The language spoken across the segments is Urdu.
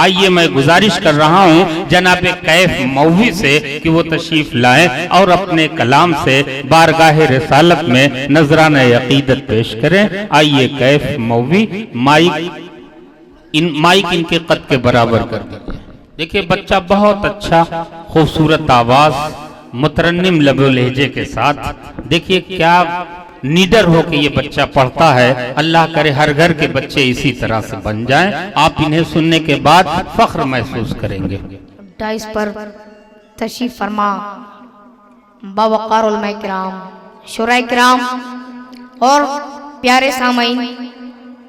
آئیے میں گزارش کر رہا ہوں جناب کیف مووی سے کہ وہ تشریف لائیں اور اپنے کلام سے بارگاہ رسالت میں نذرانہ عقیدت پیش کریں. آئیے کیف مووی. مائک ان کے قد کے برابر کر دیجئے. دیکھیں بچہ بہت اچھا خوبصورت آواز مترنم لب و لہجے کے ساتھ. دیکھیے کیا نیڈر ہو کہ یہ بچہ پڑھتا ہے. اللہ کرے ہر گھر کے بچے اسی طرح سے بن جائیں. آپ انہیں سننے کے بعد فخر محسوس کریں گے. ڈائس پر تشریف فرما باوقار علماء کرام، شورائے کرام اور پیارے سامعین،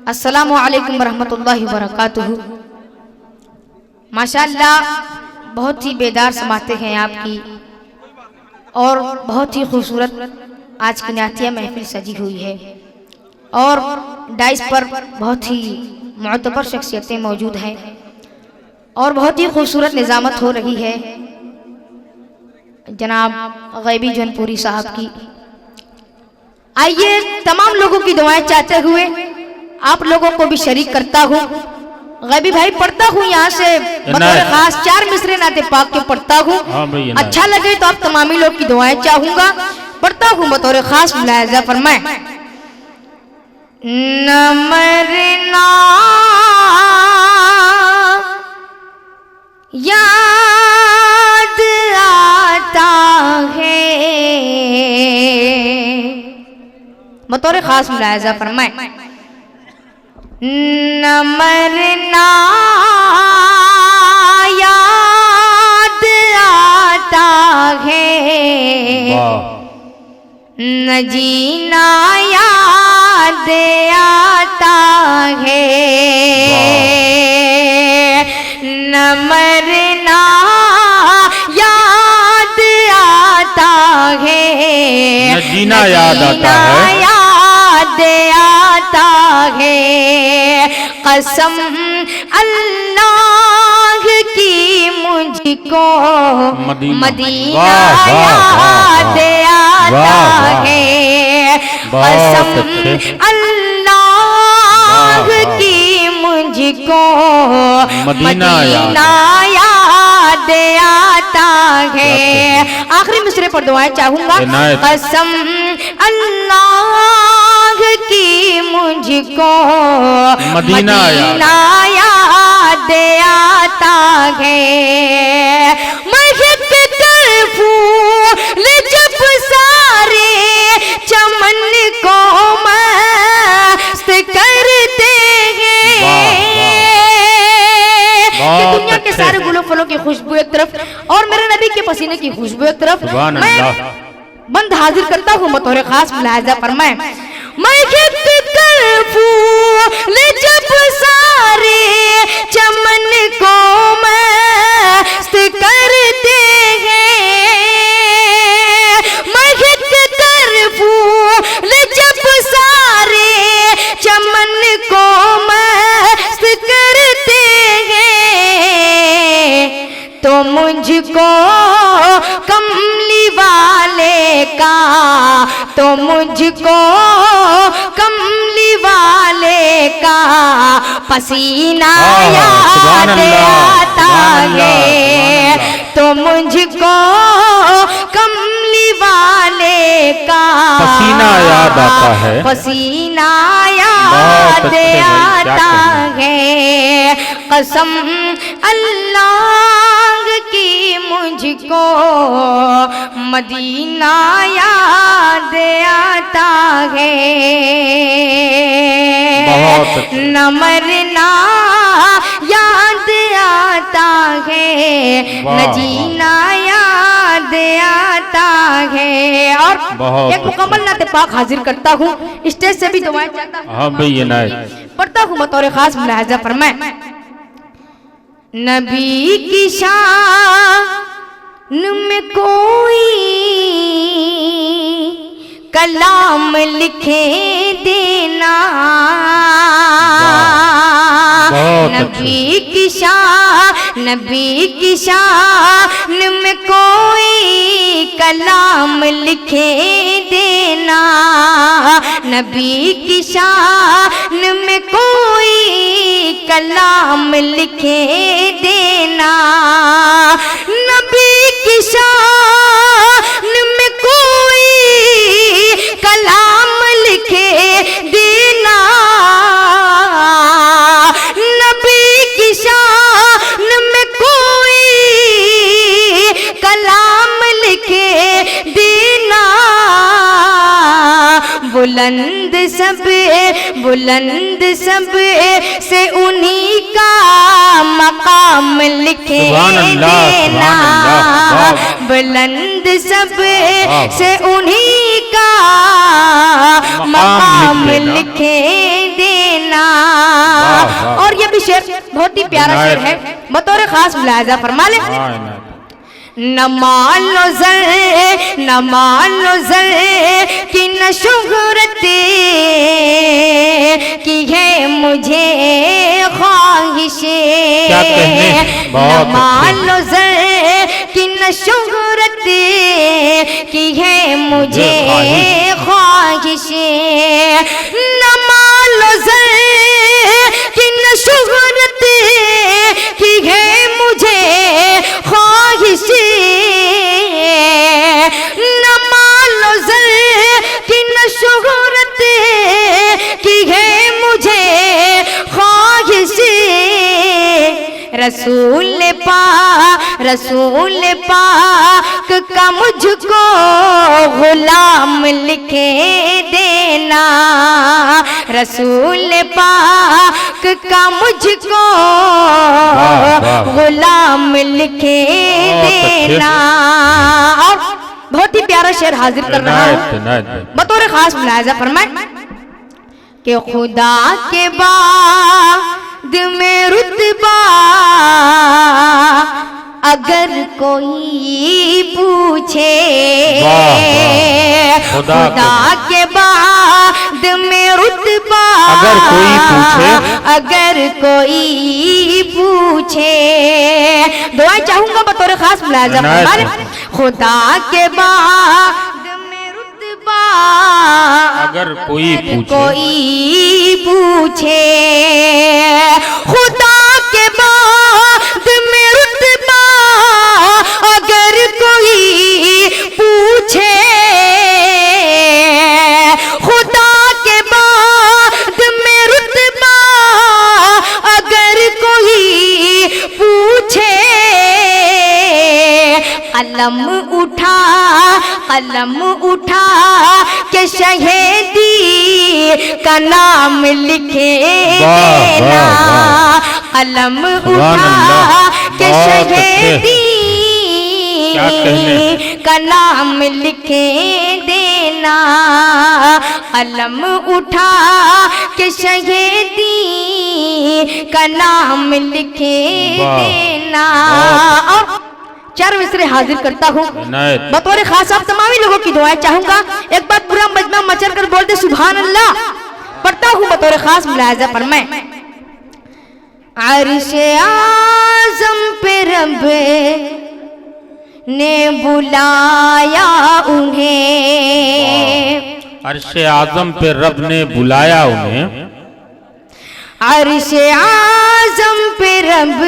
السلام علیکم ورحمۃ اللہ وبرکاتہ. ماشاءاللہ بہت ہی بیدار سماعتیں ہیں آپ کی اور بہت ہی خوبصورت آج کی نعتیہ محفل سجی ہوئی ہے اور ڈائس پر بہت ہی معتبر شخصیتیں موجود ہیں اور بہت ہی خوبصورت نظامت ہو رہی ہے جناب غیبی جون پوری صاحب کی. آئیے تمام لوگوں کی دعائیں چاہتے ہوئے آپ لوگوں کو بھی شریک کرتا ہوں. غیبی بھائی پڑھتا ہوں یہاں سے بطور خاص 4 مصرے نعت پاک کے پڑھتا ہوں. اچھا لگے تو آپ تمامی لوگ کی دعائیں چاہوں گا. پڑھتا ہوں بطور خاص ملاحظہ فرمائیں. نہ مرنا یاد آتا ہے، بطور خاص ملاحظہ فرمائیں. نہ مرنا یاد آتا ہے، نہ جینا یاد آتا ہے. نہ مرنا یاد آتا ہے، نہ جینا یاد آتا ہے، یاد آتا ہے. قسم اللہ کی مجھ کو مدینہ یاد آتا ہے. قسم اللہ کی مجھ کو مدینہ یاد آتا ہے. آخری مصرے پر دعائیں چاہوں گا. قسم اللہ کی مجھ کو مدینہ یاد آتا ہے. مہک کر پھول جب سارے چمن کو مست کرتے ہیں کہ دنیا کے سارے گلوں پھلوں کی خوشبو ایک طرف اور میرے نبی کے پسینے کی خوشبو ایک طرف. میں بند حاضر کرتا ہوں بطور خاص ملاحظہ فرمائیں. مہک کر پھول جب سارے چمن کو مست کرتے ہیں. مہک کر پھول جب سارے چمن کو مست کرتے ہیں تو مجھ کو کملی والے کا، تو مجھ کو کملی والے کا پسینہ یاد آتا ہے. تو مجھ کو کملی والے کا پسینہ یاد آتا ہے، پسینہ یاد آتا ہے. قسم اللہ کی مجھ کو مدینہ یاد آتا ہے. نہ مرنا یاد آتا ہے، نہ جینا یاد آتا ہے. اور ایک مکمل نعت پاک حاضر کرتا ہوں. اسٹیج سے بھی دعائیں چاہتا ہوں. ہاں بھئی یہ نائے پڑھتا ہوں بطور خاص ملاحظہ فرمائیں. نبی کی شان میں کوئی کلام لکھے دینا، نبی کی شان میں کوئی کلام لکھے دینا. نبی کی شان میں کوئی کلام لکھے دینا، نبی کی شان میں کوئی کلام لکھے دینا، نبی کی شان میں کوئی کلام لکھے دینا، بلند سب سے انہی کا مقام لکھے دینا، بلند سب سے انہی کا مقام لکھے دینا۔ اور یہ بھی شعر بہت ہی پیارا شعر ہے، بطور خاص ملاحظہ فرما لیں۔ نہ مال و زر کی نہ شہرت کی ہے مجھے خواہش، نہ مال و زر کی نہ شہرت کی ہے مجھے خواہش، نہ مال و زر کی نہ شہرت کی ہے مجھے خواہش، نہ مال و زر کی نہ شہرت کی ہے مجھے خواہش، رسول پاک کا مجھ کو غلام لکھے دینا، رسول پاک کا مجھ کو غلام لکھے دینا۔ اور بہت ہی پیارا شعر حاضر کر رہا ہوں، بطور خاص ملاحظہ فرمائیں کہ خدا کے بعد میں رتبہ اگر کوئی پوچھے، خدا کے بعد میں رتبہ اگر کوئی پوچھے، دعائیں چاہوں گا بطور خاص ملاحظہ فرمائیں، خدا کے بعد میں رتبہ اگر کوئی پوچھے، خدا کے بعد میں رتبہ اگر کوئی پوچھے، خدا کے بعد میں رتبہ اگر کوئی پوچھے، قلم اٹھا کہ شہیدی کا نام لکھے دینا، قلم اٹھا کہ شہیدی کا نام لکھے دینا، قلم اٹھا کہ شہیدی کا نام لکھے دینا۔ اور چار مصرے حاضر کرتا ہوں، بطور خاص آپ تمامی لوگوں کی دعائیں چاہوں گا، ایک بار پورا مجمع مچل کر بولتے سبحان اللہ، پڑھتا ہوں بطور خاص ملاحظہ فرمائیں۔ عرش اعظم پہ رب نے بلایا انہیں، عرش اعظم پہ رب نے بلایا انہیں، عرش اعظم پہ رب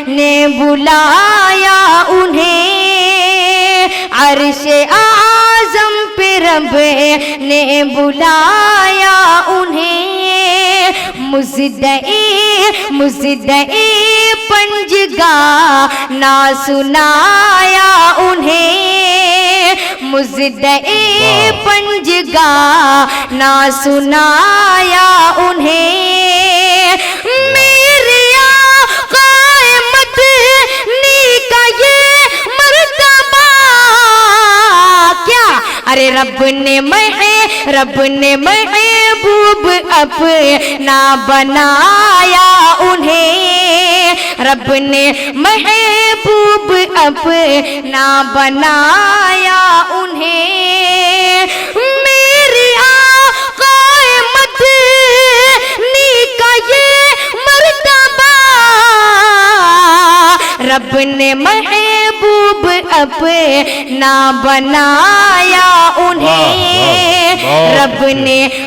نے بلایا انہیں، عرش اعظم پہ رب نے بلایا انہیں، مزدعی پنجگاہ نہ سنایا انہیں، مزدعی پنجگاہ نہ سنایا انہیں، میری آقا مدنی کا یہ مرتبہ کیا، ارے رب نے محبوب اپنا بنایا انہیں، رب نے محبوب اپنا بنایا انہیں، میری آقا مدنی کا یہ مرتبہ، رب نے محبوب اپنا بنایا انہیں، رب نے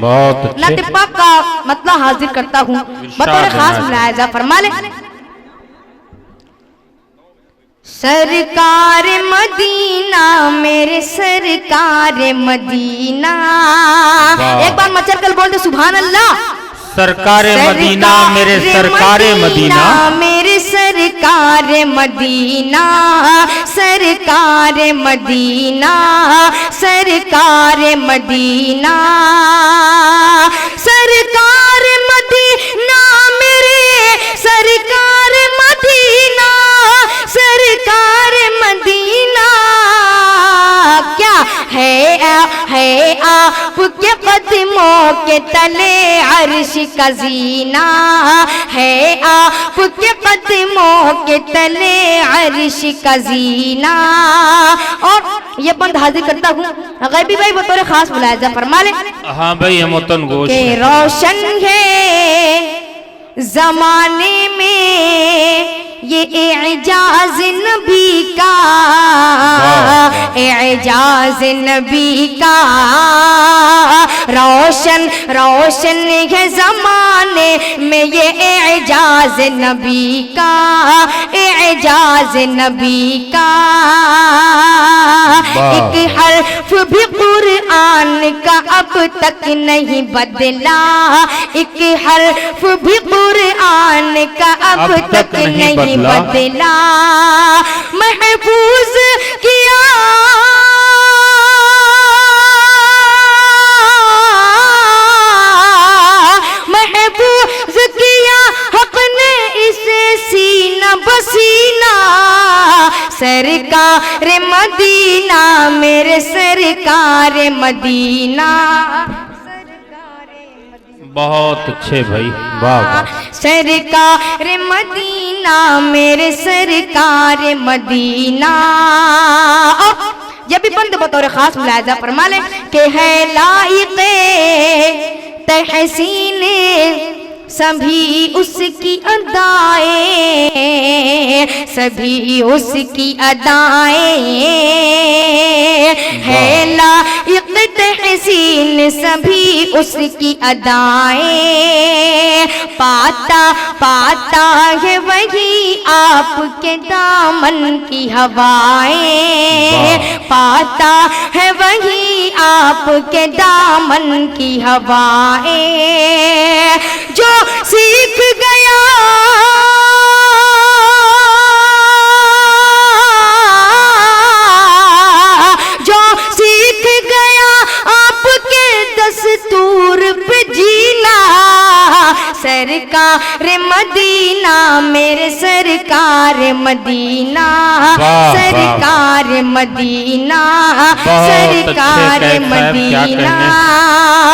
بہت اچھے۔ نعت پاک کا مطلب حاضر کرتا ہوں بطور خاص ملاحظہ فرما لیں۔ سرکار مدینہ میرے سرکار مدینہ، ایک بار مچل کر بول دے سبحان اللہ۔ سرکار مدینہ میرے سرکار مدینہ، میرے سرکار مدینہ، سرکار مدینہ، سرکار مدینہ، سرکار مدینہ میرے سرکار مدینہ، سرکار مدینہ کیا ہے آپ کے قدموں کے تلے عرش کا زینہ، ہے آپ کے قدموں کے تلے عرش کا زینہ۔ اور یہ بند حاضر کرتا ہوں غیبی بھائی بطور خاص ملاحظہ فرما لیں۔ ہاں بھئی ہم وطن گوش کہ ہیں۔ روشن ہے زمانے میں یہ اعجاز نبی کا، اعجاز نبی کا، روشن روشن ہے زمانے میں یہ اعجاز نبی کا، اعجاز نبی کا۔ ایک حرف بھی قرآن کا اب تک نہیں بدلا، ایک حرف بھی قرآن کا اب تک نہیں بدلا، محفوظ کیا محفوظ کیا حق نے اسے سینہ بسینہ، سرکار مدینہ میرے سرکار مدینہ۔ بہت اچھے بھائی، واہ واہ۔ سرکار مدینہ میرے سرکار مدینہ۔ اور یہ بھی بند بطور خاص ملاحظہ فرما لیں کہ ہے لائق تحسین سبھی اس کی ادائیں، سبھی اس کی ادائیں، ہے لائق تحسین سبھی اس کی ادائیں، پاتا ہے وہی آپ کے دامن کی ہوائیں، پاتا ہے وہی آپ کے دامن کی ہوائیں، جو سیکھ گیا جو سیکھ گیا آپ کے دستور پہ جینا، سرکار مدینہ میرے سرکار مدینہ، سرکار مدینہ، سرکار مدینہ۔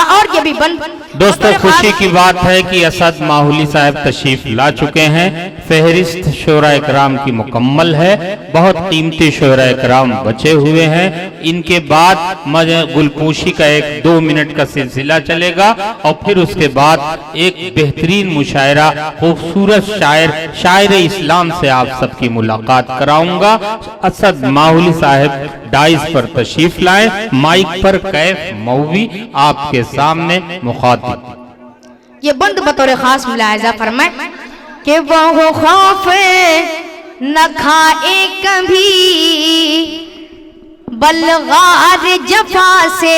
اور یہ بھی بند دوستو خوشی کی بات ہے کہ اسد ماحولی صاحب تشریف لا چکے ہیں۔ فہرست شعراء اکرام کی مکمل ہے، بہت قیمتی شعراء اکرام بچے ہوئے ہیں۔ ان کے بعد گلپوشی کا 1-2 منٹ کا سلسلہ چلے گا، اور پھر اس کے بعد ایک بہترین مشاعرہ خوبصورت شاعر اسلام سے آپ سب کی ملاقات کراؤں گا۔ اسد ماحولی صاحب ڈائز پر تشریف لائیں، مائک پر کیف مووی آپ کے سامنے مخاطب۔ یہ بند بطور خاص ملاحظہ فرمائیں کہ وہ خوف نہ کھائے کبھی بلغار جفا سے۔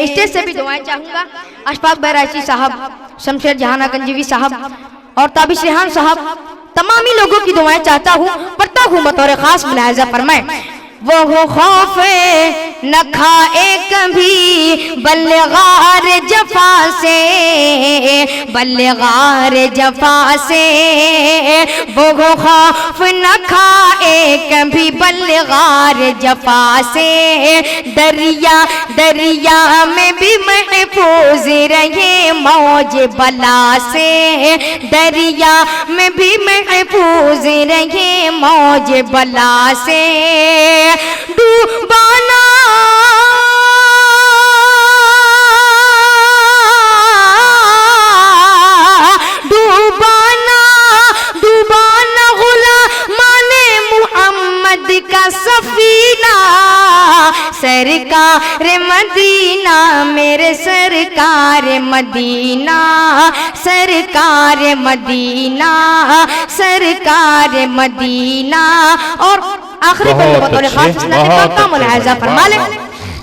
اسٹیج سے بھی دعائیں چاہوں گا اشفاق بہرائچی صاحب، شمشیر جہانہ گنجوی صاحب اور تابش ریحان صاحب، تمامی لوگوں کی دعائیں چاہتا ہوں، پڑھتا ہوں بطور خاص ملاحظہ فرمائیں۔ وہ خوف نہ کھائے کبھی بلغار جفا سے، بلغار جفا سے، وہ خوف نہ کھائے کبھی بلغار جفا سے، دریا میں بھی محفوظ رہے موج بلا سے، دریا میں بھی محفوظ رہے موج بلا سے، ڈوبانا ڈوبانا ڈوبانا غلامان محمد کا سفر مدینہ میرے سرکار مدینہ سرکار مدینہ سرکار مدینہ. اور آخری پہلے بطور خاص اس نبی پاک کا ملاحظہ فرما لیں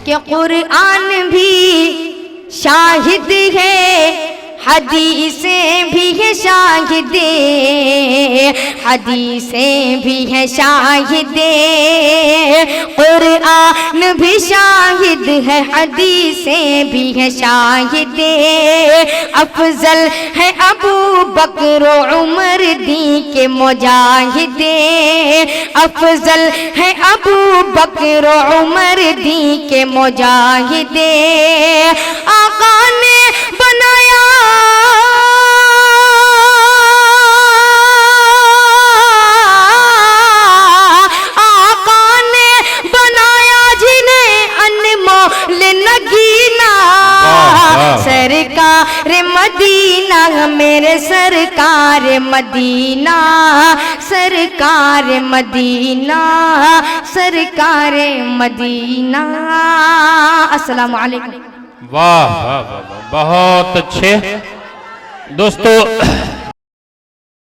کہ قرآن بھی شاہد ہے حدیثیں بھی ہے شاہد حدیثیں بھی ہے شاہد قرآن بھی شاہد ہے حدیثیں بھی ہے شاہد افضل ہے ابو بکر و عمر دین کے مجاہد افضل ہے ابو بکر و عمر دین کے مجاہد آقا نے بنایا سرکار مدینہ میرے سرکار مدینہ سرکار مدینہ سرکار مدینہ. السلام علیکم. واہ واہ واہ، بہت اچھے دوستو.